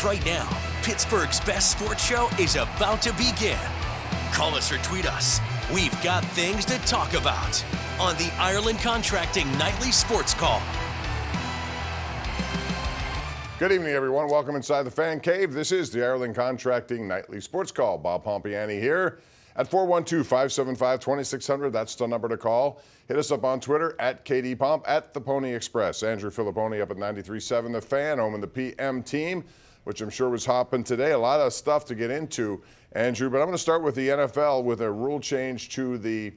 Right now, Pittsburgh's best sports show is about to begin. Call us or tweet us. We've got things to talk about on the Ireland Contracting Nightly Sports Call. Good evening, everyone. Welcome inside the Fan Cave. This is the Ireland Contracting Nightly Sports Call. Bob Pompeani here at 412-575-2600. That's the number to call. Hit us up on Twitter at KDPomp, at the Pony Express. Andrew Fillipponi up at 93.7 The Fan, home in the PM team, which I'm sure was hopping today. A lot of stuff to get into, Andrew, but I'm going to start with the NFL with a rule change to the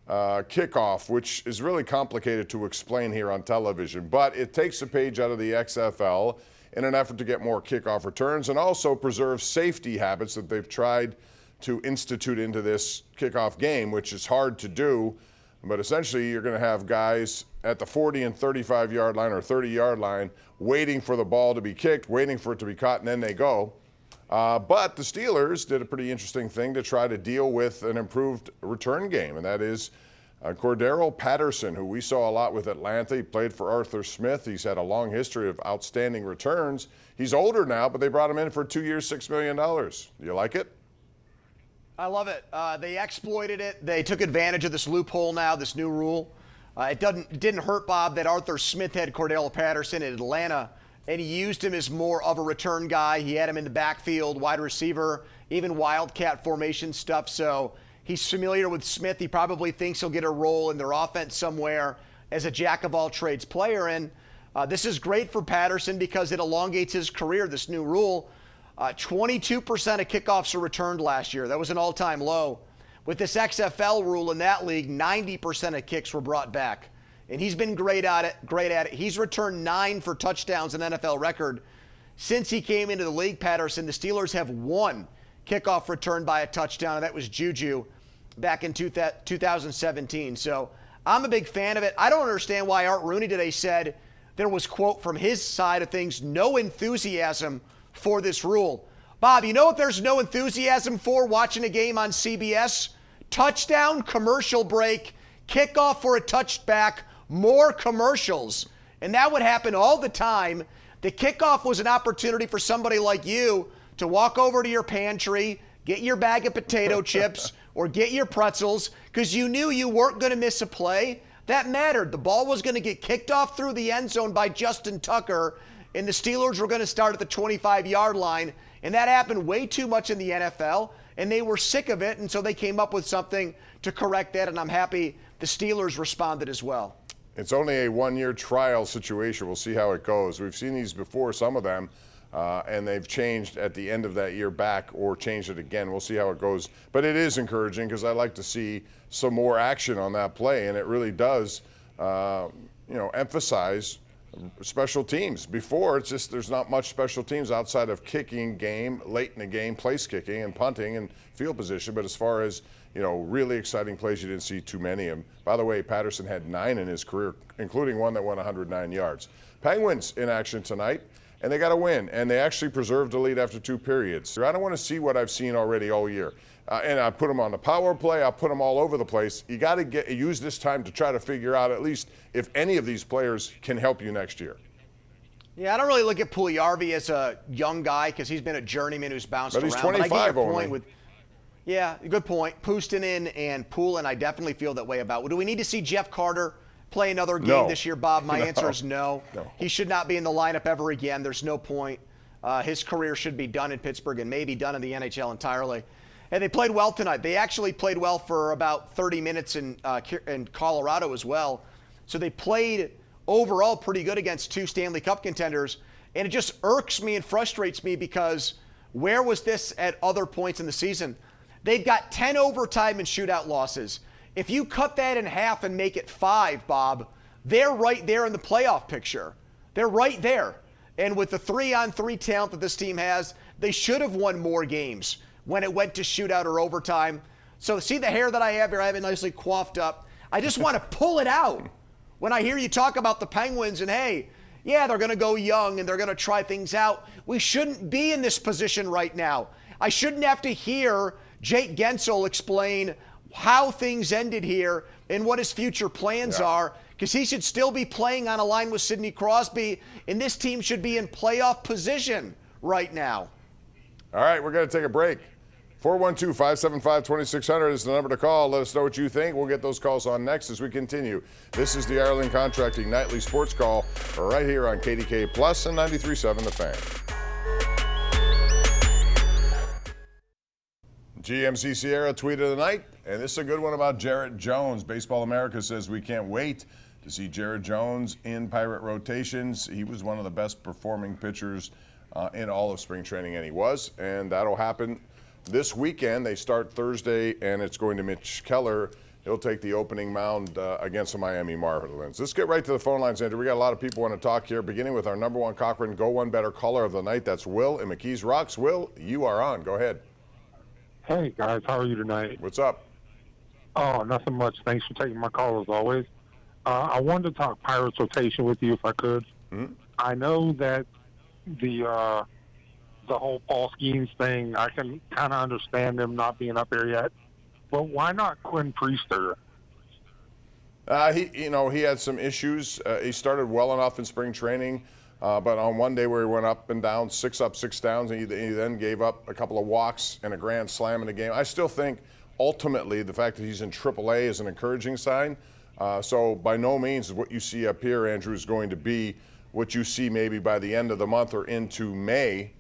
kickoff, which is really complicated to explain here on television, but it takes a page out of the XFL in an effort to get more kickoff returns and also preserve safety habits that they've tried to institute into this kickoff game, which is hard to do. But essentially, you're going to have guys at the 40 and 35-yard line or 30-yard line waiting for the ball to be kicked, waiting for it to be caught, and then they go. But the Steelers did a pretty interesting thing to try to deal with an improved return game, and that is Cordero Patterson, who we saw a lot with Atlanta. He played for Arthur Smith. He's had a long history of outstanding returns. He's older now, but they brought him in for 2 years, $6 million. You like it? I love it. They exploited it. They took advantage of this loophole now, this new rule. It didn't hurt, Bob, that Arthur Smith had Cordero Patterson in Atlanta, and he used him as more of a return guy. He had him in the backfield, wide receiver, even wildcat formation stuff. So he's familiar with Smith. He probably thinks he'll get a role in their offense somewhere as a jack-of-all-trades player. And this is great for Patterson because it elongates his career, this new rule. 22% of kickoffs are returned last year. That was an all-time low. With this XFL rule in that league, 90% of kicks were brought back. And he's been great at it. He's returned 9 for touchdowns, an NFL record. Since he came into the league, Patterson, the Steelers have 1 kickoff return by a touchdown, and that was Juju back in 2017. So I'm a big fan of it. I don't understand why Art Rooney today said there was, quote, from his side of things, no enthusiasm for this rule. Bob, you know what there's no enthusiasm for watching a game on CBS? Touchdown, commercial break, kickoff for a touchback, more commercials. And that would happen all the time. The kickoff was an opportunity for somebody like you to walk over to your pantry, get your bag of potato chips, or get your pretzels, because you knew you weren't going to miss a play. That mattered. The ball was going to get kicked off through the end zone by Justin Tucker, and the Steelers were going to start at the 25-yard line. And that happened way too much in the NFL, and they were sick of it, and so they came up with something to correct that, and I'm happy the Steelers responded as well. It's only a one-year trial situation. We'll see how it goes. We've seen these before, some of them, and they've changed at the end of that year back or changed it again. We'll see how it goes. But it is encouraging because I like to see some more action on that play, and it really does, emphasize special teams. Before, it's just there's not much special teams outside of kicking game, late in the game, place kicking and punting and field position. But as far as, really exciting plays, you didn't see too many of them. By the way, Patterson had 9 in his career, including one that went 109 yards. Penguins in action tonight, and they got a win, and they actually preserved the lead after 2 periods. I don't want to see what I've seen already all year. And I put them on the power play. I put them all over the place. You got to use this time to try to figure out at least if any of these players can help you next year. Yeah, I don't really look at Puljujarvi as a young guy because he's been a journeyman who's bounced around. But he's 25 only. Yeah, good point. Puustinen and Poulin, I definitely feel that way about. Do we need to see Jeff Carter play another game this year, Bob? My answer is no. He should not be in the lineup ever again. There's no point. His career should be done in Pittsburgh and maybe done in the NHL entirely. And they played well tonight. They actually played well for about 30 minutes in Colorado as well. So they played overall pretty good against 2 Stanley Cup contenders. And it just irks me and frustrates me because where was this at other points in the season? They've got 10 overtime and shootout losses. If you cut that in half and make it 5, Bob, they're right there in the playoff picture. They're right there. And with the 3-on-3 talent that this team has, they should have won more games when it went to shootout or overtime. So see the hair that I have here? I have it nicely coiffed up. I just want to pull it out when I hear you talk about the Penguins and, hey, yeah, they're going to go young and they're going to try things out. We shouldn't be in this position right now. I shouldn't have to hear Jake Gensel explain how things ended here and what his future plans are, because he should still be playing on a line with Sidney Crosby, and this team should be in playoff position right now. All right, we're going to take a break. 412-575-2600 is the number to call. Let us know what you think. We'll get those calls on next as we continue. This is the Ireland Contracting Nightly Sports Call right here on KDKA Plus and 93.7 The Fan. GMC Sierra tweet of the night, and this is a good one about Jarrett Jones. Baseball America says we can't wait to see Jarrett Jones in Pirate rotations. He was one of the best performing pitchers in all of spring training, and he was, and that'll happen this weekend. They start Thursday, and it's going to Mitch Keller. He'll take the opening mound against the Miami Marlins. Let's get right to the phone lines, Andrew. We got a lot of people want to talk here, beginning with our number one Cochrane Go One Better caller of the night. That's Will in McKees Rocks. Will, you are on. Go ahead. Hey, guys. How are you tonight? What's up? Oh, nothing much. Thanks for taking my call, as always. I wanted to talk Pirates rotation with you, if I could. Mm-hmm. I know that the whole Paul Skeens thing, I can kind of understand them not being up there yet. But why not Quinn Priester? He had some issues. He started well enough in spring training, but on one day where he went up and down, 6 up, 6 downs, and he then gave up a couple of walks and a grand slam in the game. I still think ultimately the fact that he's in AAA is an encouraging sign. So by no means what you see up here, Andrew, is going to be what you see maybe by the end of the month or into May.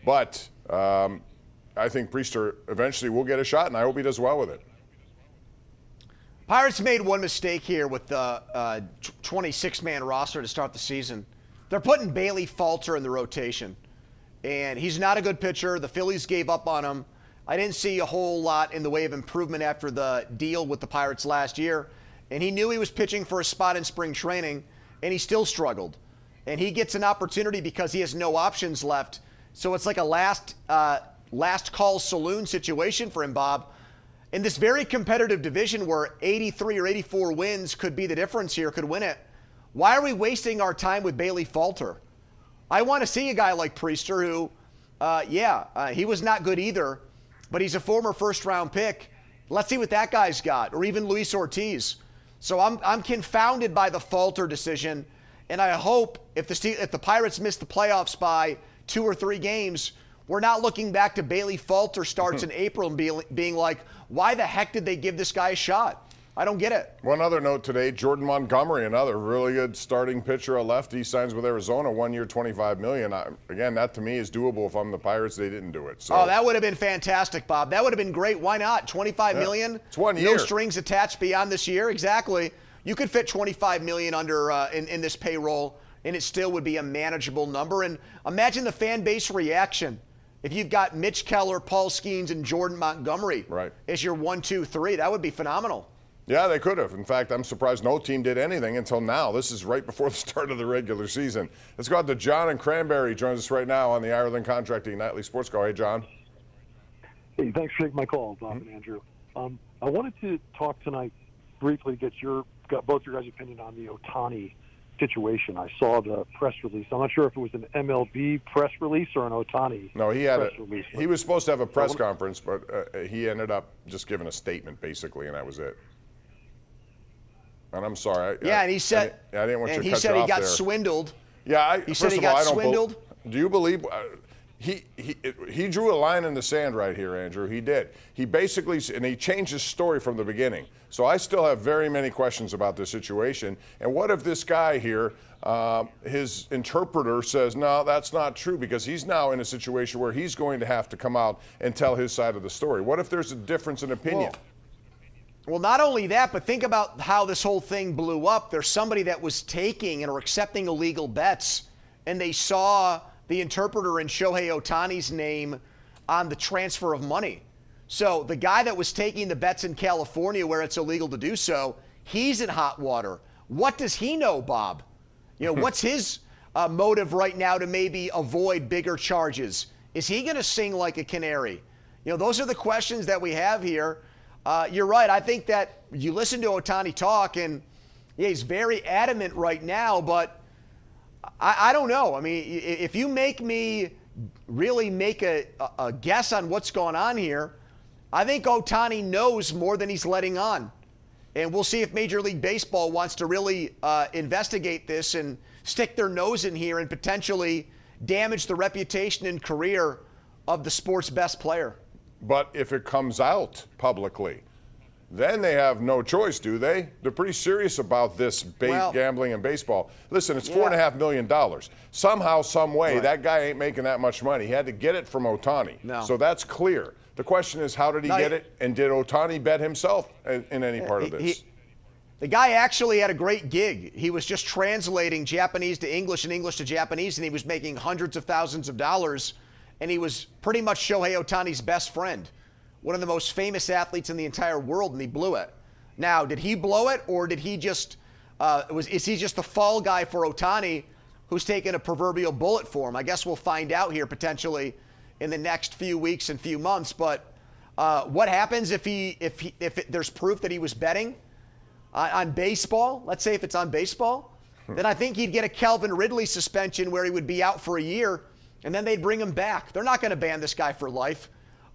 But I think Priester eventually will get a shot, and I hope he does well with it. Pirates made one mistake here with the 26-man roster to start the season. They're putting Bailey Falter in the rotation, and he's not a good pitcher. The Phillies gave up on him. I didn't see a whole lot in the way of improvement after the deal with the Pirates last year, and he knew he was pitching for a spot in spring training, and he still struggled. And he gets an opportunity because he has no options left. So it's like a last call saloon situation for him, Bob. In this very competitive division where 83 or 84 wins could be the difference here, could win it, why are we wasting our time with Bailey Falter? I want to see a guy like Priester who, he was not good either, but he's a former first-round pick. Let's see what that guy's got, or even Luis Ortiz. So I'm confounded by the Falter decision, and I hope if the Pirates miss the playoffs by 2 or 3 games, we're not looking back to Bailey Falter starts in April and being like, why the heck did they give this guy a shot? I don't get it. One other note today, Jordan Montgomery, another really good starting pitcher, a lefty, signs with Arizona, 1 year, $25 million. Again, that to me is doable. If I'm the Pirates, they didn't do it. So. Oh, that would have been fantastic, Bob. That would have been great. Why not? $25 million? It's 1 year. No strings attached beyond this year. Exactly. You could fit $25 million under in this payroll, and it still would be a manageable number. And imagine the fan base reaction if you've got Mitch Keller, Paul Skeens, and Jordan Montgomery as your 1, 2, 3. That would be phenomenal. Yeah, they could have. In fact, I'm surprised no team did anything until now. This is right before the start of the regular season. Let's go out to John in Cranberry. Joins us right now on the Ireland Contracting Nightly Sports Call. Hey, John. Hey, thanks for taking my call, Bob and Andrew. I wanted to talk tonight briefly, get both your guys' opinion on the Ohtani situation. I saw the press release. I'm not sure if it was an MLB press release or an Ohtani. No, release. He was supposed to have a press conference, but he ended up just giving a statement basically, and that was it. And I'm sorry. And he said, I didn't want you to cut you off there. He said he got swindled. Yeah, he said he got swindled. Do you believe he drew a line in the sand right here, Andrew? He did. He basically, and he changed his story from the beginning. So I still have very many questions about this situation. And what if this guy here, his interpreter says, no, that's not true, because he's now in a situation where he's going to have to come out and tell his side of the story. What if there's a difference in opinion? Well, not only that, but think about how this whole thing blew up. There's somebody that was taking and or accepting illegal bets, and they saw the interpreter in Shohei Ohtani's name on the transfer of money. So the guy that was taking the bets in California where it's illegal to do so, he's in hot water. What does he know, Bob? What's his motive right now to maybe avoid bigger charges? Is he going to sing like a canary? Those are the questions that we have here. You're right. I think that you listen to Ohtani talk, and he's very adamant right now, but I don't know. I mean, if you make me really make a guess on what's going on here, I think Ohtani knows more than he's letting on. And we'll see if Major League Baseball wants to really investigate this and stick their nose in here and potentially damage the reputation and career of the sport's best player. But if it comes out publicly, then they have no choice, do they? They're pretty serious about this gambling in baseball. Listen, it's $4.5 million. Somehow, some way, that guy ain't making that much money. He had to get it from Ohtani. No. So that's clear. The question is, how did he get it? And did Ohtani bet himself in any part of this? The guy actually had a great gig. He was just translating Japanese to English and English to Japanese, and he was making hundreds of thousands of dollars. And he was pretty much Shohei Ohtani's best friend, one of the most famous athletes in the entire world, and he blew it. Now, did he blow it, or did he just is he just the fall guy for Ohtani, who's taken a proverbial bullet for him? I guess we'll find out here potentially in the next few weeks and few months. But what happens if there's proof that he was betting on baseball? Let's say if it's on baseball, then I think he'd get a Calvin Ridley suspension where he would be out for a year, and then they'd bring him back. They're not going to ban this guy for life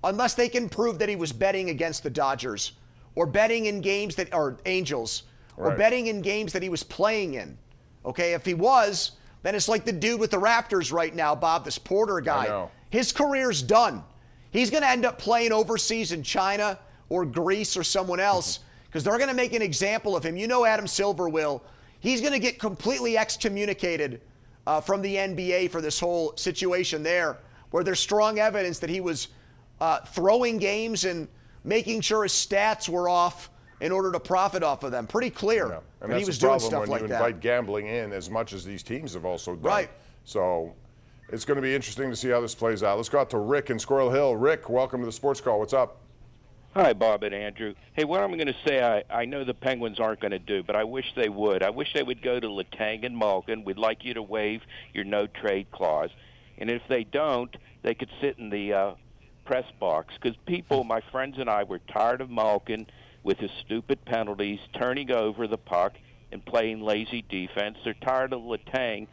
unless they can prove that he was betting against the Dodgers or betting in games that are Angels or betting in games that he was playing in. Okay, if he was, then it's like the dude with the Raptors right now, Bob, this Porter guy. His career's done. He's going to end up playing overseas in China or Greece or someone else because they're going to make an example of him. You know Adam Silver will. He's going to get completely excommunicated from the NBA for this whole situation there, where there's strong evidence that he was throwing games and making sure his stats were off in order to profit off of them. Pretty clear. Yeah. And that that's he was the problem doing stuff when like you that. invite gambling in as much as these teams have also done. Right. So it's going to be interesting to see how this plays out. Let's go out to Rick in Squirrel Hill. Rick, welcome to the Sports Call. What's up? Hi, Bob and Andrew. Hey, what I'm going to say, I know the Penguins aren't going to do, but I wish they would. I wish they would go to Letang and Malkin. We'd like you to waive your no-trade clause. And if they don't, they could sit in the press box. Because people, my friends and I, were tired of Malkin with his stupid penalties, turning over the puck and playing lazy defense. They're tired of Letang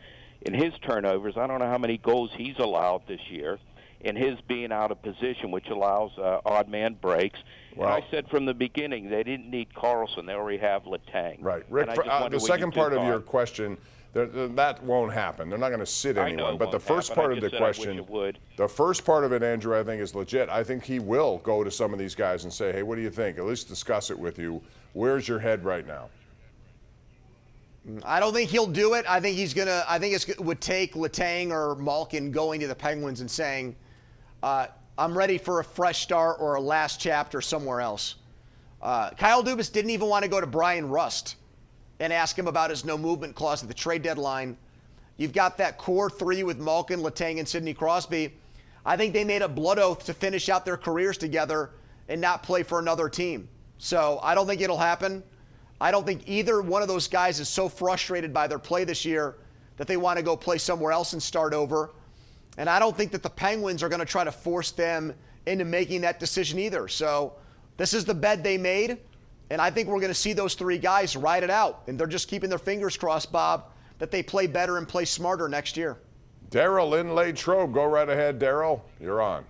and his turnovers. I don't know how many goals he's allowed this year, and his being out of position, which allows odd man breaks. Well, and I said from the beginning they didn't need Carlson. They already have Letang. Right. Rick, the second part of your question, that won't happen. They're not going to sit anyone. But the first part of the question, the first part of it, Andrew, I think is legit. I think he will go to some of these guys and say, hey, what do you think? At least discuss it with you. Where's your head right now? I don't think he'll do it. I think it would take Letang or Malkin going to the Penguins and saying, I'm ready for a fresh start or a last chapter somewhere else. Kyle Dubas didn't even want to go to Brian Rust and ask him about his no movement clause at the trade deadline. You've got that core three with Malkin, Letang, and Sidney Crosby. I think they made a blood oath to finish out their careers together and not play for another team. So I don't think it'll happen. I don't think either one of those guys is so frustrated by their play this year that they want to go play somewhere else and start over. And I don't think that the Penguins are going to try to force them into making that decision either. So this is the bed they made, and I think we're going to see those three guys ride it out. And they're just keeping their fingers crossed, Bob, that they play better and play smarter next year. Daryl in Latrobe. Go right ahead, Daryl. You're on.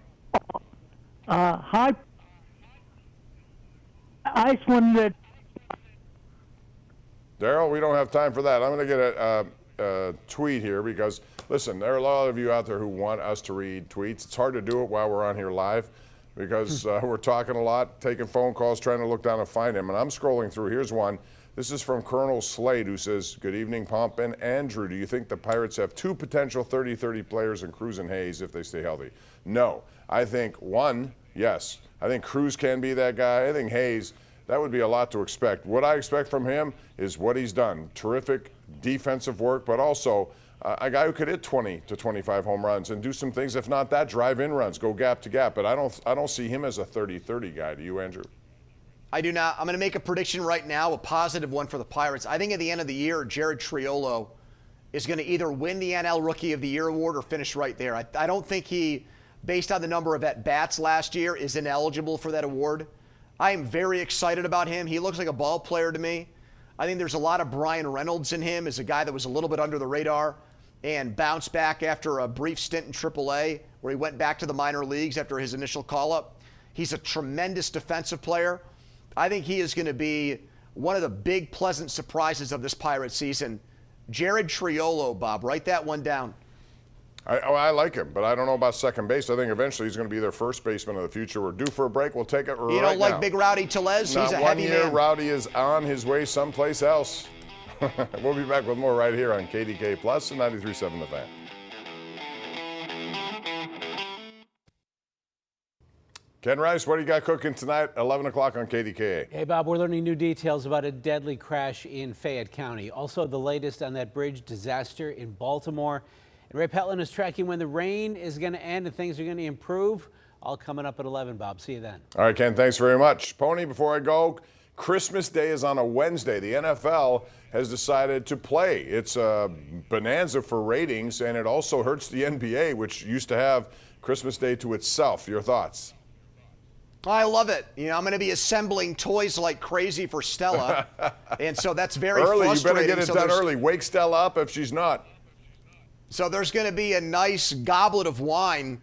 Hi. I just wanted to... Daryl, we don't have time for that. I'm going to get a tweet here because, listen, there are a lot of you out there who want us to read tweets. It's hard to do it while we're on here live because we're talking a lot, taking phone calls, trying to look down and find him. And I'm scrolling through. Here's one. This is from Colonel Slade, who says, good evening, Pomp and Andrew. Do you think the Pirates have two potential 30-30 players in Cruz and Hayes if they stay healthy? No. I think one, yes. I think Cruz can be that guy. I think Hayes, that would be a lot to expect. What I expect from him is what he's done. Terrific defensive work, but also a guy who could hit 20 to 25 home runs and do some things, if not that, drive-in runs, go gap to gap. But I don't see him as a 30-30 guy. Do you, Andrew? I do not. I'm going to make a prediction right now, a positive one for the Pirates. I think at the end of the year, Jared Triolo is going to either win the NL Rookie of the Year award or finish right there. I don't think he, based on the number of at-bats last year, is ineligible for that award. I am very excited about him. He looks like a ball player to me. I think there's a lot of Brian Reynolds in him as a guy that was a little bit under the radar and bounced back after a brief stint in AAA where he went back to the minor leagues after his initial call-up. He's a tremendous defensive player. I think he is going to be one of the big, pleasant surprises of this Pirate season. Jared Triolo, Bob. Write that one down. I like him, but I don't know about second base. I think eventually he's going to be their first baseman of the future. We're due for a break. We'll take it right now. You don't like Big Rowdy Tellez? He's a heavy man. Rowdy is on his way someplace else. We'll be back with more right here on KDK Plus and 93.7 The Fan. Ken Rice, what do you got cooking tonight, 11 o'clock on KDKA? Hey, Bob, we're learning new details about a deadly crash in Fayette County. Also, the latest on that bridge disaster in Baltimore. And Ray Petlin is tracking when the rain is going to end and things are going to improve. All coming up at 11, Bob. See you then. All right, Ken, thanks very much. Pony, before I go, Christmas Day is on a Wednesday. The NFL has decided to play. It's a bonanza for ratings, and it also hurts the NBA, which used to have Christmas Day to itself. Your thoughts? I love it. You know, I'm going to be assembling toys like crazy for Stella, and so that's very early. frustrating. You better get it done early. Wake Stella up if she's not. So there's going to be a nice goblet of wine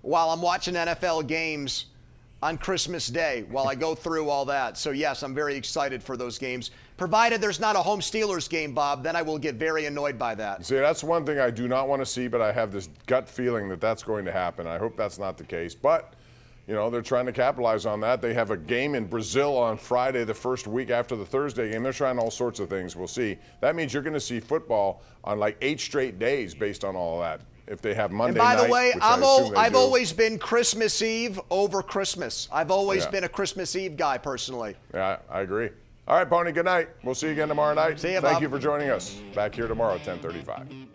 while I'm watching NFL games on Christmas Day while I go through all that. So, yes, I'm very excited for those games. Provided there's not a home Steelers game, Bob, then I will get very annoyed by that. See, that's one thing I do not want to see, but I have this gut feeling that that's going to happen. I hope that's not the case. But, you know, they're trying to capitalize on that. They have a game in Brazil on Friday, the first week after the Thursday game. They're trying all sorts of things. We'll see. That means you're going to see football on like 8 straight days based on all of that. If they have Monday night. And by the way, I've do. always been Christmas Eve over Christmas. I've always been a Christmas Eve guy personally. Yeah, I agree. All right, Pony, good night. We'll see you again tomorrow night. See you, Thank Bob. you for joining us. Back here tomorrow at 10:35.